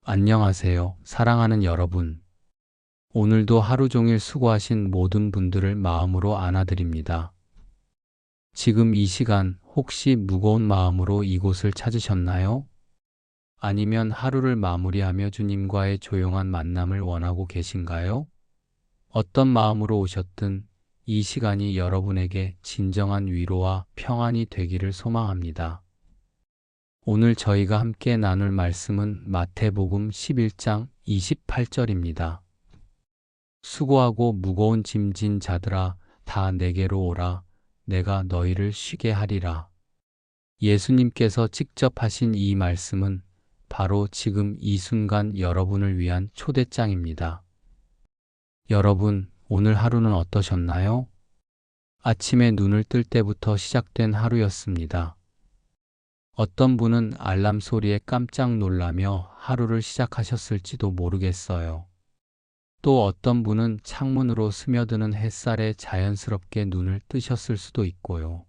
안녕하세요, 사랑하는 여러분. 오늘도 하루 종일 수고하신 모든 분들을 마음으로 안아드립니다. 지금 이 시간 혹시 무거운 마음으로 이곳을 찾으셨나요? 아니면 하루를 마무리하며 주님과의 조용한 만남을 원하고 계신가요? 어떤 마음으로 오셨든 이 시간이 여러분에게 진정한 위로와 평안이 되기를 소망합니다. 오늘 저희가 함께 나눌 말씀은 마태복음 11장 28절입니다. 수고하고 무거운 짐진 자들아, 다 내게로 오라. 내가 너희를 쉬게 하리라. 예수님께서 직접 하신 이 말씀은 바로 지금 이 순간 여러분을 위한 초대장입니다. 여러분, 오늘 하루는 어떠셨나요? 아침에 눈을 뜰 때부터 시작된 하루였습니다. 어떤 분은 알람 소리에 깜짝 놀라며 하루를 시작하셨을지도 모르겠어요. 또 어떤 분은 창문으로 스며드는 햇살에 자연스럽게 눈을 뜨셨을 수도 있고요.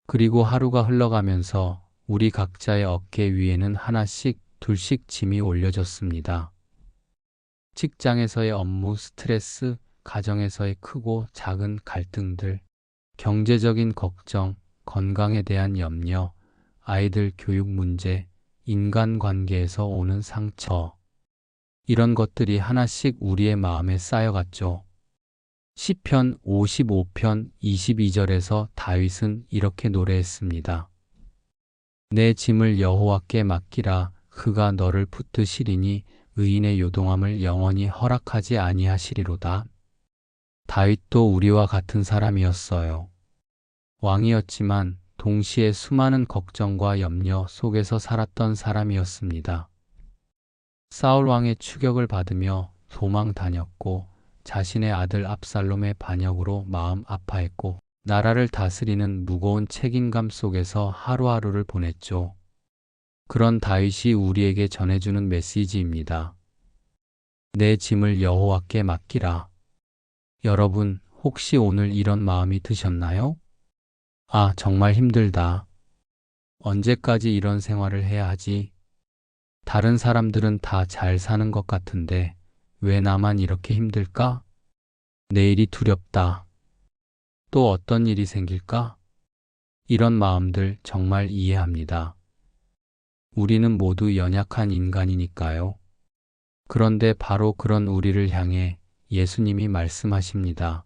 그리고 하루가 흘러가면서 우리 각자의 어깨 위에는 하나씩 둘씩 짐이 올려졌습니다. 직장에서의 업무 스트레스, 가정에서의 크고 작은 갈등들, 경제적인 걱정, 건강에 대한 염려, 아이들 교육 문제, 인간관계에서 오는 상처, 이런 것들이 하나씩 우리의 마음에 쌓여갔죠. 시편 55편 22절에서 다윗은 이렇게 노래했습니다. 내 짐을 여호와께 맡기라. 그가 너를 붙드시리니 의인의 요동함을 영원히 허락하지 아니하시리로다. 다윗도 우리와 같은 사람이었어요. 왕이었지만 동시에 수많은 걱정과 염려 속에서 살았던 사람이었습니다. 사울 왕의 추격을 받으며 도망 다녔고 자신의 아들 압살롬의 반역으로 마음 아파했고 나라를 다스리는 무거운 책임감 속에서 하루하루를 보냈죠. 그런 다윗이 우리에게 전해주는 메시지입니다. 내 짐을 여호와께 맡기라. 여러분, 혹시 오늘 이런 마음이 드셨나요? 아, 정말 힘들다. 언제까지 이런 생활을 해야 하지? 다른 사람들은 다 잘 사는 것 같은데 왜 나만 이렇게 힘들까? 내일이 두렵다. 또 어떤 일이 생길까? 이런 마음들 정말 이해합니다. 우리는 모두 연약한 인간이니까요. 그런데 바로 그런 우리를 향해 예수님이 말씀하십니다.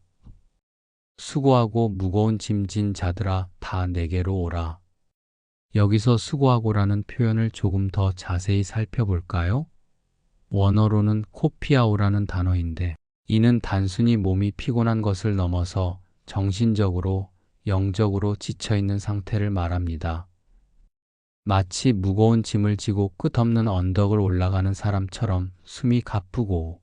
수고하고 무거운 짐진 자들아, 다 내게로 오라. 여기서 수고하고라는 표현을 조금 더 자세히 살펴볼까요? 원어로는 코피아오라는 단어인데 이는 단순히 몸이 피곤한 것을 넘어서 정신적으로, 영적으로 지쳐있는 상태를 말합니다. 마치 무거운 짐을 지고 끝없는 언덕을 올라가는 사람처럼 숨이 가쁘고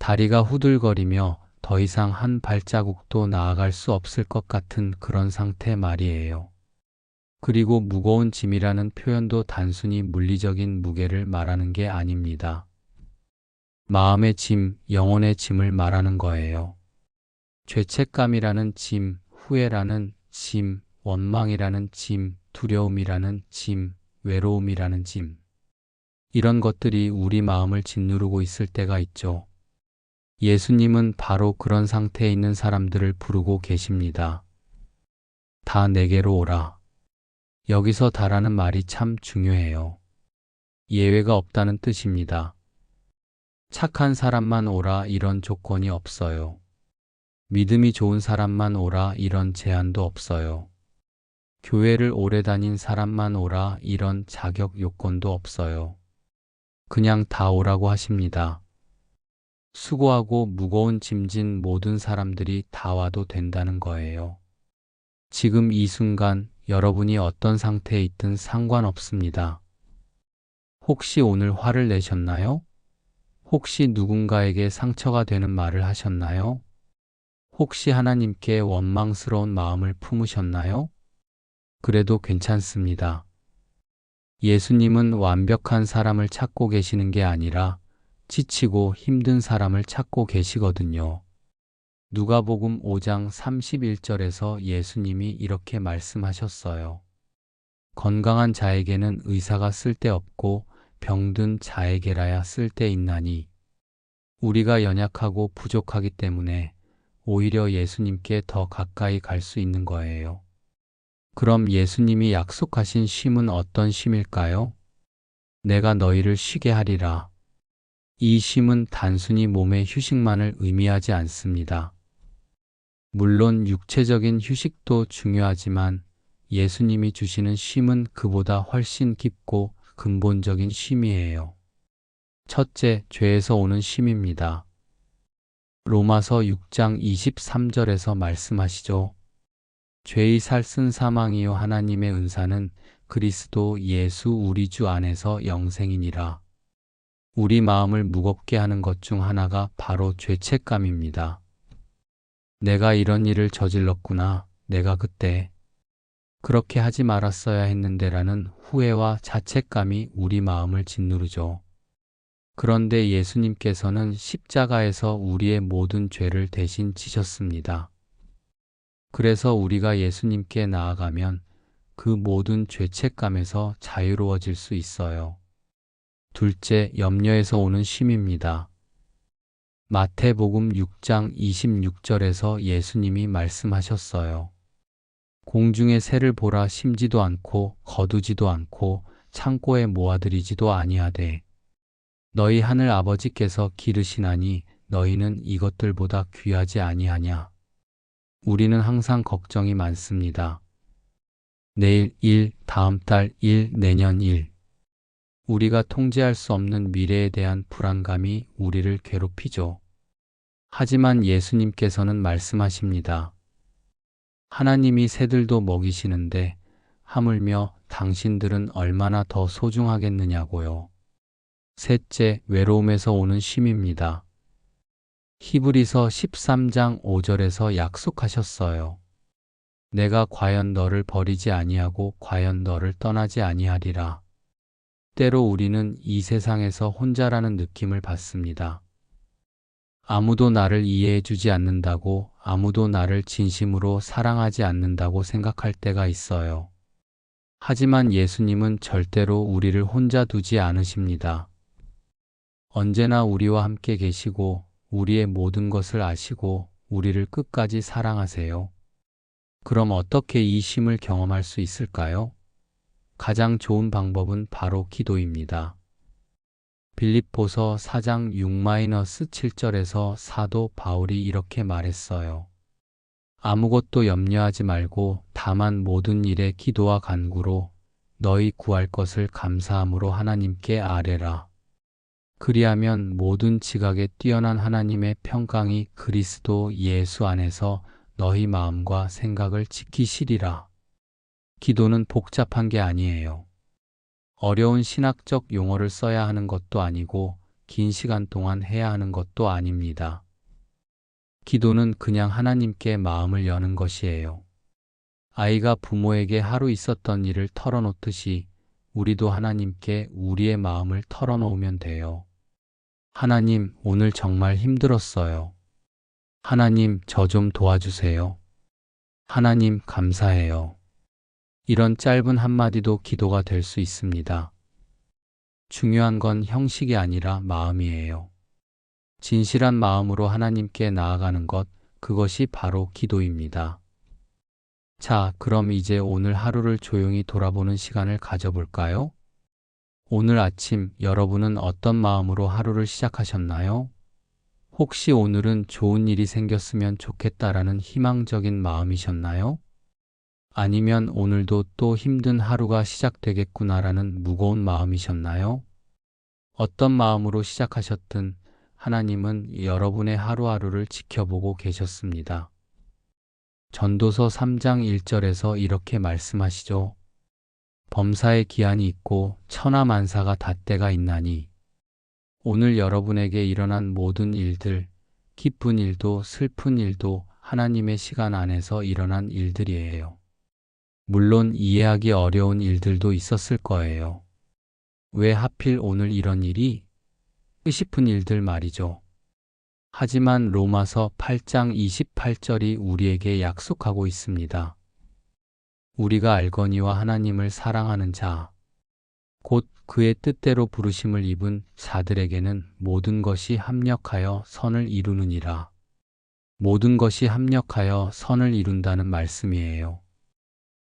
다리가 후들거리며 더 이상 한 발자국도 나아갈 수 없을 것 같은 그런 상태 말이에요. 그리고 무거운 짐이라는 표현도 단순히 물리적인 무게를 말하는 게 아닙니다. 마음의 짐, 영혼의 짐을 말하는 거예요. 죄책감이라는 짐, 후회라는 짐, 원망이라는 짐, 두려움이라는 짐, 외로움이라는 짐. 이런 것들이 우리 마음을 짓누르고 있을 때가 있죠. 예수님은 바로 그런 상태에 있는 사람들을 부르고 계십니다. 다 내게로 오라. 여기서 다라는 말이 참 중요해요. 예외가 없다는 뜻입니다. 착한 사람만 오라 이런 조건이 없어요. 믿음이 좋은 사람만 오라 이런 제한도 없어요. 교회를 오래 다닌 사람만 오라 이런 자격 요건도 없어요. 그냥 다 오라고 하십니다. 수고하고 무거운 짐진 모든 사람들이 다 와도 된다는 거예요. 지금 이 순간 여러분이 어떤 상태에 있든 상관없습니다. 혹시 오늘 화를 내셨나요? 혹시 누군가에게 상처가 되는 말을 하셨나요? 혹시 하나님께 원망스러운 마음을 품으셨나요? 그래도 괜찮습니다. 예수님은 완벽한 사람을 찾고 계시는 게 아니라 지치고 힘든 사람을 찾고 계시거든요. 누가복음 5장 31절에서 예수님이 이렇게 말씀하셨어요. 건강한 자에게는 의사가 쓸데없고 병든 자에게라야 쓸데있나니 우리가 연약하고 부족하기 때문에 오히려 예수님께 더 가까이 갈 수 있는 거예요. 그럼 예수님이 약속하신 쉼은 어떤 쉼일까요? 내가 너희를 쉬게 하리라. 이 쉼은 단순히 몸의 휴식만을 의미하지 않습니다. 물론 육체적인 휴식도 중요하지만 예수님이 주시는 쉼은 그보다 훨씬 깊고 근본적인 쉼이에요. 첫째, 죄에서 오는 쉼입니다. 로마서 6장 23절에서 말씀하시죠. 죄의 살쓴 사망이요 하나님의 은사는 그리스도 예수 우리 주 안에서 영생이니라. 우리 마음을 무겁게 하는 것 중 하나가 바로 죄책감입니다. 내가 이런 일을 저질렀구나. 내가 그때 그렇게 하지 말았어야 했는데라는 후회와 자책감이 우리 마음을 짓누르죠. 그런데 예수님께서는 십자가에서 우리의 모든 죄를 대신 지셨습니다. 그래서 우리가 예수님께 나아가면 그 모든 죄책감에서 자유로워질 수 있어요. 둘째, 염려에서 오는 쉼입니다. 마태복음 6장 26절에서 예수님이 말씀하셨어요. 공중의 새를 보라, 심지도 않고 거두지도 않고 창고에 모아들이지도 아니하되 너희 하늘 아버지께서 기르시나니 너희는 이것들보다 귀하지 아니하냐. 우리는 항상 걱정이 많습니다. 내일 일, 다음 달 일, 내년 일. 우리가 통제할 수 없는 미래에 대한 불안감이 우리를 괴롭히죠. 하지만 예수님께서는 말씀하십니다. 하나님이 새들도 먹이시는데 하물며 당신들은 얼마나 더 소중하겠느냐고요. 셋째, 외로움에서 오는 쉼입니다. 히브리서 13장 5절에서 약속하셨어요. 내가 과연 너를 버리지 아니하고 과연 너를 떠나지 아니하리라. 때로 우리는 이 세상에서 혼자라는 느낌을 받습니다. 아무도 나를 이해해 주지 않는다고, 아무도 나를 진심으로 사랑하지 않는다고 생각할 때가 있어요. 하지만 예수님은 절대로 우리를 혼자 두지 않으십니다. 언제나 우리와 함께 계시고 우리의 모든 것을 아시고 우리를 끝까지 사랑하세요. 그럼 어떻게 이 쉼을 경험할 수 있을까요? 가장 좋은 방법은 바로 기도입니다. 빌립보서 4장 6-7절에서 사도 바울이 이렇게 말했어요. 아무것도 염려하지 말고 다만 모든 일에 기도와 간구로 너희 구할 것을 감사함으로 하나님께 아뢰라. 그리하면 모든 지각에 뛰어난 하나님의 평강이 그리스도 예수 안에서 너희 마음과 생각을 지키시리라. 기도는 복잡한 게 아니에요. 어려운 신학적 용어를 써야 하는 것도 아니고 긴 시간 동안 해야 하는 것도 아닙니다. 기도는 그냥 하나님께 마음을 여는 것이에요. 아이가 부모에게 하루 있었던 일을 털어놓듯이 우리도 하나님께 우리의 마음을 털어놓으면 돼요. 하나님, 오늘 정말 힘들었어요. 하나님, 저 좀 도와주세요. 하나님, 감사해요. 이런 짧은 한마디도 기도가 될 수 있습니다. 중요한 건 형식이 아니라 마음이에요. 진실한 마음으로 하나님께 나아가는 것, 그것이 바로 기도입니다. 자, 그럼 이제 오늘 하루를 조용히 돌아보는 시간을 가져볼까요? 오늘 아침 여러분은 어떤 마음으로 하루를 시작하셨나요? 혹시 오늘은 좋은 일이 생겼으면 좋겠다라는 희망적인 마음이셨나요? 아니면 오늘도 또 힘든 하루가 시작되겠구나라는 무거운 마음이셨나요? 어떤 마음으로 시작하셨든 하나님은 여러분의 하루하루를 지켜보고 계셨습니다. 전도서 3장 1절에서 이렇게 말씀하시죠. 범사에 기한이 있고 천하만사가 닷때가 있나니 오늘 여러분에게 일어난 모든 일들, 기쁜 일도 슬픈 일도 하나님의 시간 안에서 일어난 일들이에요. 물론 이해하기 어려운 일들도 있었을 거예요. 왜 하필 오늘 이런 일이? 싶은 일들 말이죠. 하지만 로마서 8장 28절이 우리에게 약속하고 있습니다. 우리가 알거니와 하나님을 사랑하는 자, 곧 그의 뜻대로 부르심을 입은 자들에게는 모든 것이 합력하여 선을 이루느니라. 모든 것이 합력하여 선을 이룬다는 말씀이에요.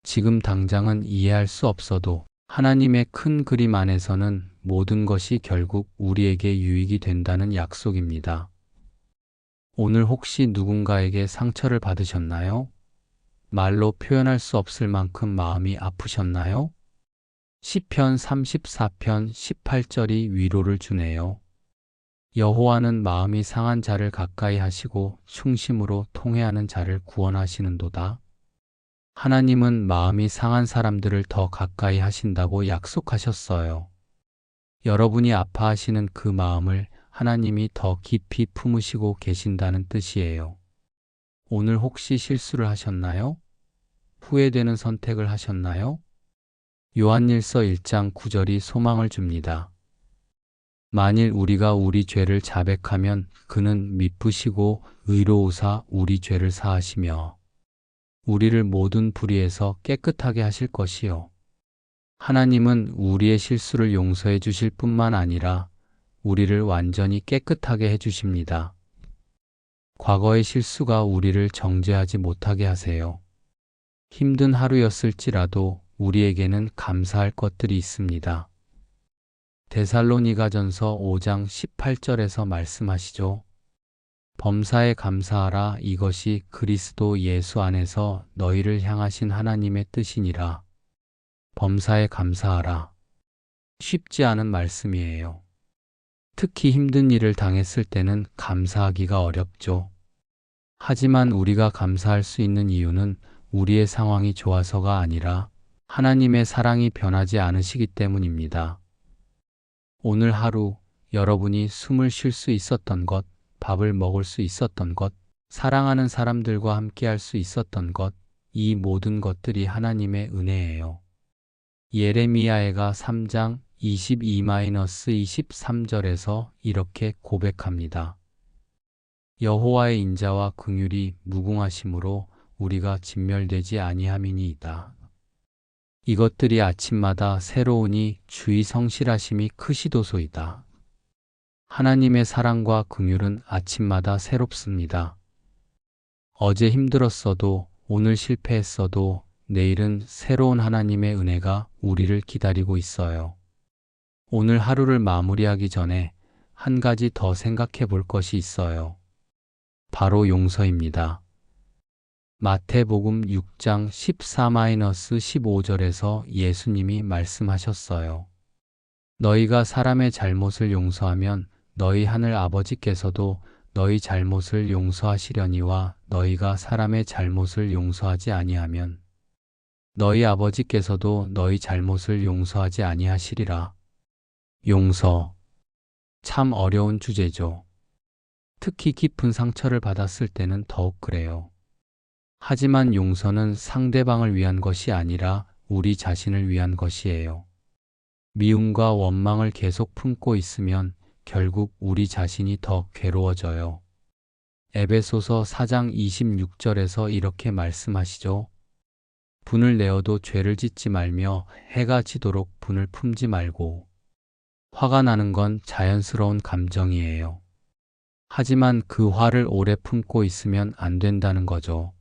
지금 당장은 이해할 수 없어도 하나님의 큰 그림 안에서는 모든 것이 결국 우리에게 유익이 된다는 약속입니다. 오늘 혹시 누군가에게 상처를 받으셨나요? 말로 표현할 수 없을 만큼 마음이 아프셨나요? 시편 34편 18절이 위로를 주네요. 여호와는 마음이 상한 자를 가까이 하시고 충심으로 통회하는 자를 구원하시는도다. 하나님은 마음이 상한 사람들을 더 가까이 하신다고 약속하셨어요. 여러분이 아파하시는 그 마음을 하나님이 더 깊이 품으시고 계신다는 뜻이에요. 오늘 혹시 실수를 하셨나요? 후회되는 선택을 하셨나요? 요한일서 1장 9절이 소망을 줍니다. 만일 우리가 우리 죄를 자백하면 그는 미쁘시고 의로우사 우리 죄를 사하시며 우리를 모든 불의에서 깨끗하게 하실 것이요. 하나님은 우리의 실수를 용서해 주실 뿐만 아니라 우리를 완전히 깨끗하게 해 주십니다. 과거의 실수가 우리를 정죄하지 못하게 하세요. 힘든 하루였을지라도 우리에게는 감사할 것들이 있습니다. 데살로니가전서 5장 18절에서 말씀하시죠. 범사에 감사하라. 이것이 그리스도 예수 안에서 너희를 향하신 하나님의 뜻이니라. 범사에 감사하라. 쉽지 않은 말씀이에요. 특히 힘든 일을 당했을 때는 감사하기가 어렵죠. 하지만 우리가 감사할 수 있는 이유는 우리의 상황이 좋아서가 아니라 하나님의 사랑이 변하지 않으시기 때문입니다. 오늘 하루 여러분이 숨을 쉴 수 있었던 것, 밥을 먹을 수 있었던 것, 사랑하는 사람들과 함께 할 수 있었던 것, 이 모든 것들이 하나님의 은혜예요. 예레미야가 3장 22-23절에서 이렇게 고백합니다. 여호와의 인자와 긍휼이 무궁하심으로 우리가 진멸되지 아니함이니이다. 이것들이 아침마다 새로우니 주의 성실하심이 크시도소이다. 하나님의 사랑과 긍휼은 아침마다 새롭습니다. 어제 힘들었어도 오늘 실패했어도 내일은 새로운 하나님의 은혜가 우리를 기다리고 있어요. 오늘 하루를 마무리하기 전에 한 가지 더 생각해 볼 것이 있어요. 바로 용서입니다. 마태복음 6장 14-15절에서 예수님이 말씀하셨어요. 너희가 사람의 잘못을 용서하면 너희 하늘 아버지께서도 너희 잘못을 용서하시려니와 너희가 사람의 잘못을 용서하지 아니하면 너희 아버지께서도 너희 잘못을 용서하지 아니하시리라. 용서. 참 어려운 주제죠. 특히 깊은 상처를 받았을 때는 더욱 그래요. 하지만 용서는 상대방을 위한 것이 아니라 우리 자신을 위한 것이에요. 미움과 원망을 계속 품고 있으면 결국 우리 자신이 더 괴로워져요. 에베소서 4장 26절에서 이렇게 말씀하시죠. 분을 내어도 죄를 짓지 말며 해가 지도록 분을 품지 말고. 화가 나는 건 자연스러운 감정이에요. 하지만 그 화를 오래 품고 있으면 안 된다는 거죠.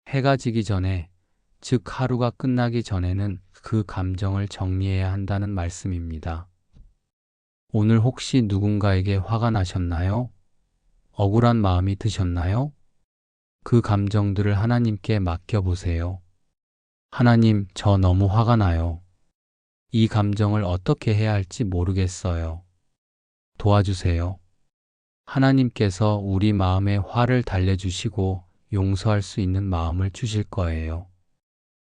해가 지기 전에, 즉 하루가 끝나기 전에는 그 감정을 정리해야 한다는 말씀입니다. 오늘 혹시 누군가에게 화가 나셨나요? 억울한 마음이 드셨나요? 그 감정들을 하나님께 맡겨보세요. 하나님, 저 너무 화가 나요. 이 감정을 어떻게 해야 할지 모르겠어요. 도와주세요. 하나님께서 우리 마음에 화를 달래주시고 용서할 수 있는 마음을 주실 거예요.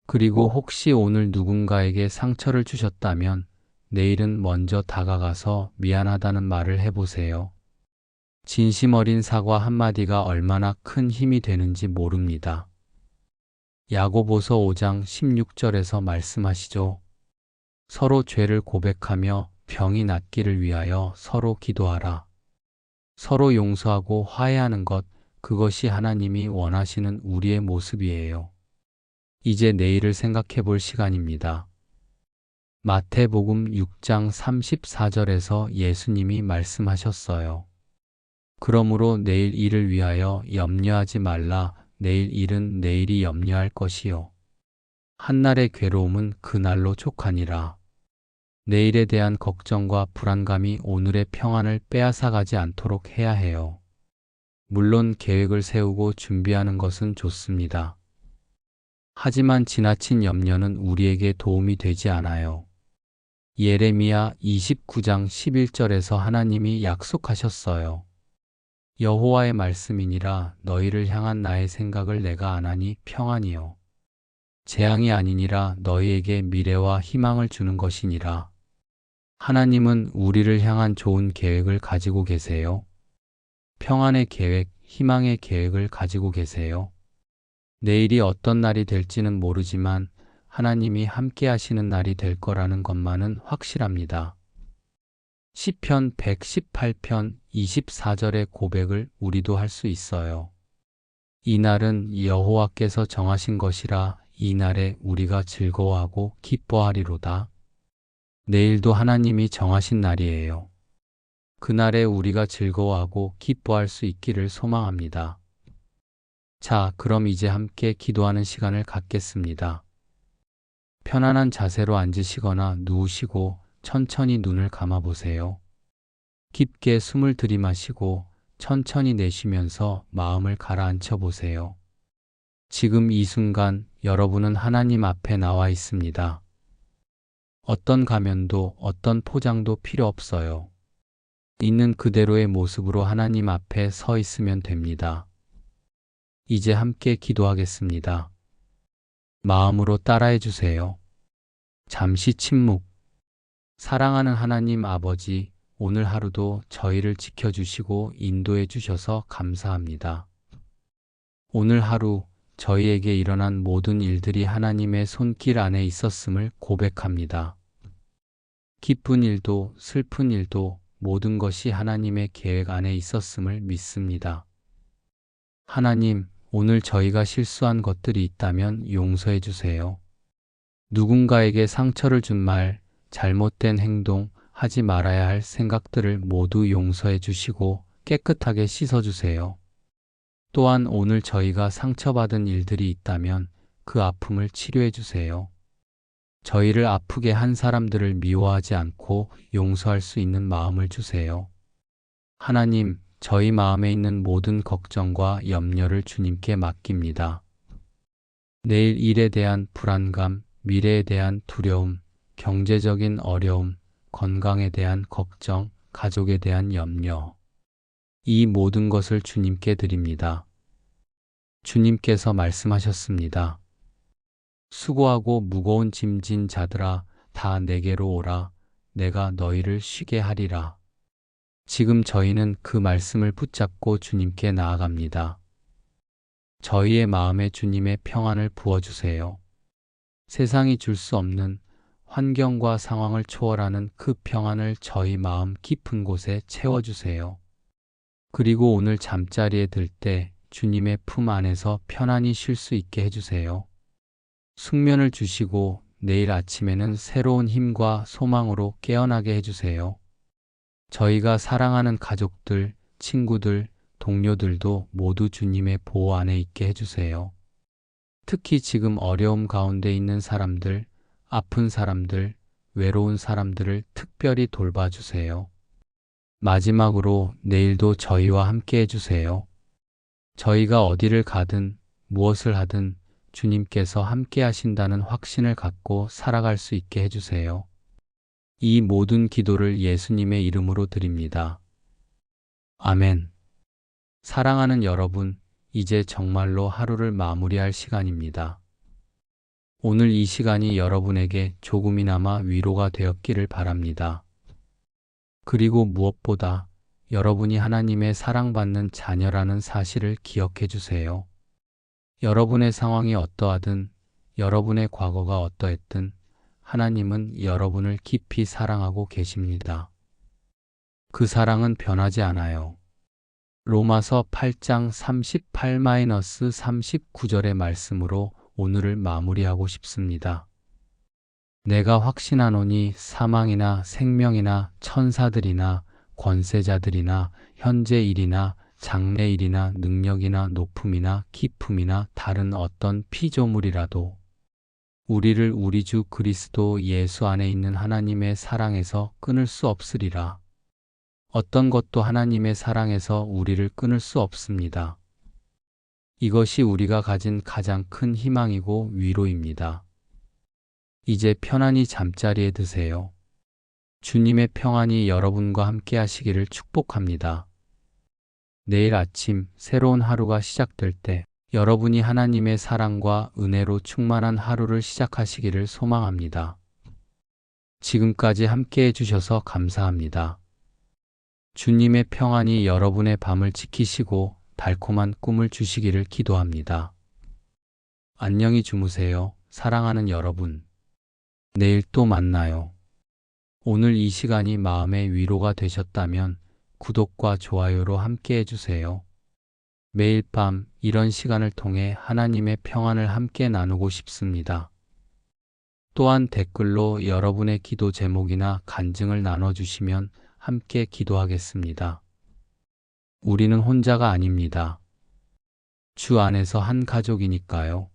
그리고 혹시 오늘 누군가에게 상처를 주셨다면 내일은 먼저 다가가서 미안하다는 말을 해보세요. 진심 어린 사과 한마디가 얼마나 큰 힘이 되는지 모릅니다. 야고보서 5장 16절에서 말씀하시죠. 서로 죄를 고백하며 병이 낫기를 위하여 서로 기도하라. 서로 용서하고 화해하는 것, 그것이 하나님이 원하시는 우리의 모습이에요. 이제 내일을 생각해 볼 시간입니다. 마태복음 6장 34절에서 예수님이 말씀하셨어요. 그러므로 내일 일을 위하여 염려하지 말라. 내일 일은 내일이 염려할 것이요. 한날의 괴로움은 그날로 족하니라. 내일에 대한 걱정과 불안감이 오늘의 평안을 빼앗아가지 않도록 해야 해요. 물론 계획을 세우고 준비하는 것은 좋습니다. 하지만 지나친 염려는 우리에게 도움이 되지 않아요. 예레미야 29장 11절에서 하나님이 약속하셨어요. 여호와의 말씀이니라. 너희를 향한 나의 생각을 내가 아나니 평안이요 재앙이 아니니라. 너희에게 미래와 희망을 주는 것이니라. 하나님은 우리를 향한 좋은 계획을 가지고 계세요. 평안의 계획, 희망의 계획을 가지고 계세요. 내일이 어떤 날이 될지는 모르지만 하나님이 함께 하시는 날이 될 거라는 것만은 확실합니다. 시편 118편 24절의 고백을 우리도 할 수 있어요. 이 날은 여호와께서 정하신 것이라. 이 날에 우리가 즐거워하고 기뻐하리로다. 내일도 하나님이 정하신 날이에요. 그날에 우리가 즐거워하고 기뻐할 수 있기를 소망합니다. 자, 그럼 이제 함께 기도하는 시간을 갖겠습니다. 편안한 자세로 앉으시거나 누우시고 천천히 눈을 감아 보세요. 깊게 숨을 들이마시고 천천히 내쉬면서 마음을 가라앉혀 보세요. 지금 이 순간 여러분은 하나님 앞에 나와 있습니다. 어떤 가면도 어떤 포장도 필요 없어요. 있는 그대로의 모습으로 하나님 앞에 서 있으면 됩니다. 이제 함께 기도하겠습니다. 마음으로 따라해 주세요. 잠시 침묵. 사랑하는 하나님 아버지, 오늘 하루도 저희를 지켜주시고 인도해 주셔서 감사합니다. 오늘 하루 저희에게 일어난 모든 일들이 하나님의 손길 안에 있었음을 고백합니다. 기쁜 일도 슬픈 일도 모든 것이 하나님의 계획 안에 있었음을 믿습니다. 하나님, 오늘 저희가 실수한 것들이 있다면 용서해 주세요. 누군가에게 상처를 준 말, 잘못된 행동, 하지 말아야 할 생각들을 모두 용서해 주시고 깨끗하게 씻어 주세요. 또한 오늘 저희가 상처받은 일들이 있다면 그 아픔을 치료해 주세요. 저희를 아프게 한 사람들을 미워하지 않고 용서할 수 있는 마음을 주세요. 하나님, 저희 마음에 있는 모든 걱정과 염려를 주님께 맡깁니다. 내일 일에 대한 불안감, 미래에 대한 두려움, 경제적인 어려움, 건강에 대한 걱정, 가족에 대한 염려. 이 모든 것을 주님께 드립니다. 주님께서 말씀하셨습니다. 수고하고 무거운 짐진 자들아, 다 내게로 오라. 내가 너희를 쉬게 하리라. 지금 저희는 그 말씀을 붙잡고 주님께 나아갑니다. 저희의 마음에 주님의 평안을 부어주세요. 세상이 줄 수 없는 환경과 상황을 초월하는 그 평안을 저희 마음 깊은 곳에 채워주세요. 그리고 오늘 잠자리에 들 때 주님의 품 안에서 편안히 쉴 수 있게 해주세요. 숙면을 주시고 내일 아침에는 새로운 힘과 소망으로 깨어나게 해주세요. 저희가 사랑하는 가족들, 친구들, 동료들도 모두 주님의 보호 안에 있게 해주세요. 특히 지금 어려움 가운데 있는 사람들, 아픈 사람들, 외로운 사람들을 특별히 돌봐주세요. 마지막으로 내일도 저희와 함께 해주세요. 저희가 어디를 가든 무엇을 하든 주님께서 함께 하신다는 확신을 갖고 살아갈 수 있게 해주세요. 이 모든 기도를 예수님의 이름으로 드립니다. 아멘. 사랑하는 여러분, 이제 정말로 하루를 마무리할 시간입니다. 오늘 이 시간이 여러분에게 조금이나마 위로가 되었기를 바랍니다. 그리고 무엇보다 여러분이 하나님의 사랑받는 자녀라는 사실을 기억해 주세요. 여러분의 상황이 어떠하든, 여러분의 과거가 어떠했든, 하나님은 여러분을 깊이 사랑하고 계십니다. 그 사랑은 변하지 않아요. 로마서 8장 38-39절의 말씀으로 오늘을 마무리하고 싶습니다. 내가 확신하노니 사망이나 생명이나 천사들이나 권세자들이나 현재 일이나 장래 일이나 능력이나 높음이나 깊음이나 다른 어떤 피조물이라도 우리를 우리 주 그리스도 예수 안에 있는 하나님의 사랑에서 끊을 수 없으리라. 어떤 것도 하나님의 사랑에서 우리를 끊을 수 없습니다. 이것이 우리가 가진 가장 큰 희망이고 위로입니다. 이제 편안히 잠자리에 드세요. 주님의 평안이 여러분과 함께 하시기를 축복합니다. 내일 아침 새로운 하루가 시작될 때 여러분이 하나님의 사랑과 은혜로 충만한 하루를 시작하시기를 소망합니다. 지금까지 함께 해주셔서 감사합니다. 주님의 평안이 여러분의 밤을 지키시고 달콤한 꿈을 주시기를 기도합니다. 안녕히 주무세요. 사랑하는 여러분. 내일 또 만나요. 오늘 이 시간이 마음의 위로가 되셨다면 구독과 좋아요로 함께 해주세요. 매일 밤 이런 시간을 통해 하나님의 평안을 함께 나누고 싶습니다. 또한 댓글로 여러분의 기도 제목이나 간증을 나눠주시면 함께 기도하겠습니다. 우리는 혼자가 아닙니다. 주 안에서 한 가족이니까요.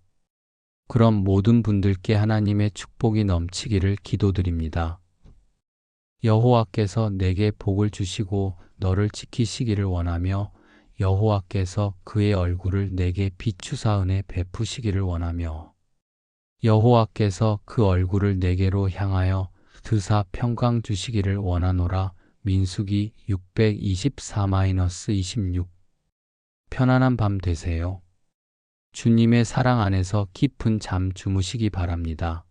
그럼 모든 분들께 하나님의 축복이 넘치기를 기도드립니다. 여호와께서 내게 복을 주시고 너를 지키시기를 원하며 여호와께서 그의 얼굴을 내게 비추사 은혜 베푸시기를 원하며 여호와께서 그 얼굴을 내게로 향하여 드사 평강 주시기를 원하노라. 민수기 624-26 편안한 밤 되세요. 주님의 사랑 안에서 깊은 잠 주무시기 바랍니다.